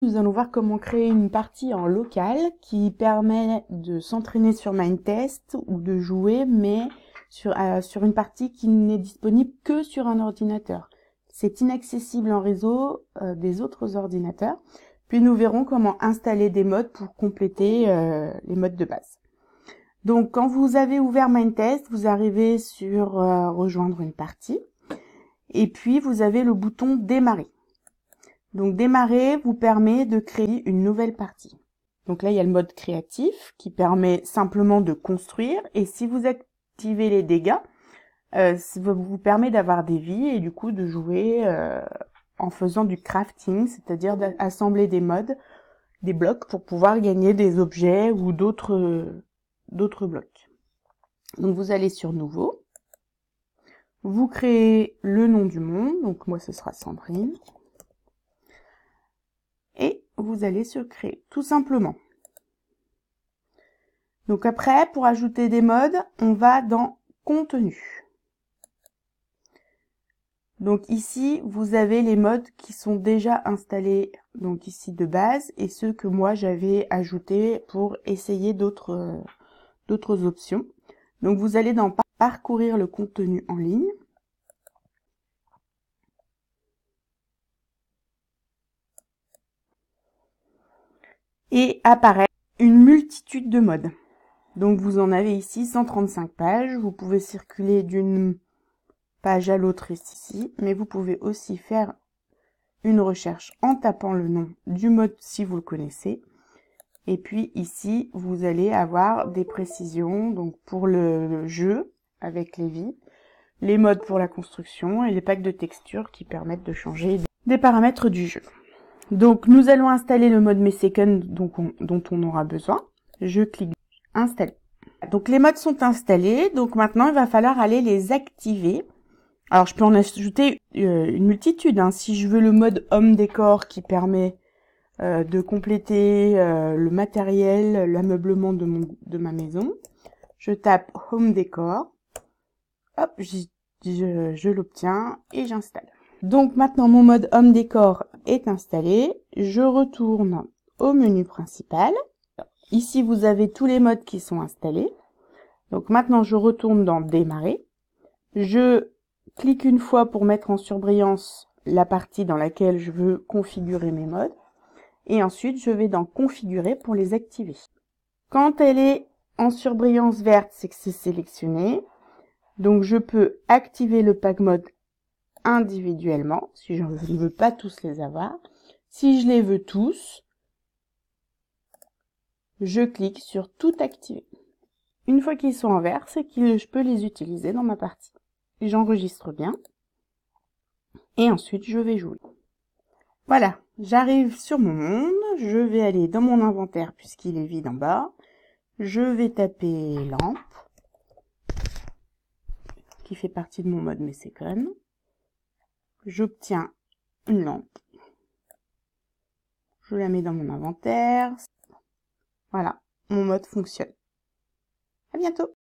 Nous allons voir comment créer une partie en local qui permet de s'entraîner sur Minetest ou de jouer, mais sur une partie qui n'est disponible que sur un ordinateur. C'est inaccessible en réseau des autres ordinateurs. Puis nous verrons comment installer des modes pour compléter les modes de base. Donc quand vous avez ouvert Minetest, vous arrivez sur rejoindre une partie et puis vous avez le bouton démarrer. Donc démarrer vous permet de créer une nouvelle partie. Donc là il y a le mode créatif qui permet simplement de construire, et si vous activez les dégâts, ça vous permet d'avoir des vies et du coup de jouer en faisant du crafting, c'est-à-dire d'assembler des modes, des blocs pour pouvoir gagner des objets ou d'autres blocs. Donc vous allez sur nouveau, vous créez le nom du monde, donc moi ce sera Sandrine. Et vous allez sur créer, tout simplement. Donc après, pour ajouter des modes, on va dans contenu. Donc ici, vous avez les modes qui sont déjà installés, donc ici de base, et ceux que moi j'avais ajoutés pour essayer d'autres options. Donc vous allez dans parcourir le contenu en ligne. Et apparaît une multitude de modes. Donc vous en avez ici 135 pages, vous pouvez circuler d'une page à l'autre ici, mais vous pouvez aussi faire une recherche en tapant le nom du mode si vous le connaissez. Et puis ici, vous allez avoir des précisions donc pour le jeu avec les vies, les modes pour la construction et les packs de textures qui permettent de changer des paramètres du jeu. Donc nous allons installer le mode Mesecond dont on aura besoin. Je clique installer. Donc les modes sont installés, donc maintenant il va falloir aller les activer. Alors je peux en ajouter une multitude, hein. Si je veux le mode Home Décor qui permet de compléter le matériel, l'ameublement de ma maison, je tape Home Décor, hop, je l'obtiens et j'installe. Donc maintenant mon mode Home Décor est installé, je retourne au menu principal. Ici vous avez tous les modes qui sont installés. Donc maintenant je retourne dans Démarrer. Je clique une fois pour mettre en surbrillance la partie dans laquelle je veux configurer mes modes. Et ensuite, je vais dans Configurer pour les activer. Quand elle est en surbrillance verte, c'est que c'est sélectionné. Donc, je peux activer le pack mode individuellement, si je ne veux pas tous les avoir. Si je les veux tous, je clique sur Tout activer. Une fois qu'ils sont en vert, c'est que je peux les utiliser dans ma partie. J'enregistre bien. Et ensuite, je vais jouer. Voilà, j'arrive sur mon monde, je vais aller dans mon inventaire puisqu'il est vide en bas. Je vais taper lampe, qui fait partie de mon mode Mesecond. J'obtiens une lampe. Je la mets dans mon inventaire. Voilà, mon mode fonctionne. À bientôt!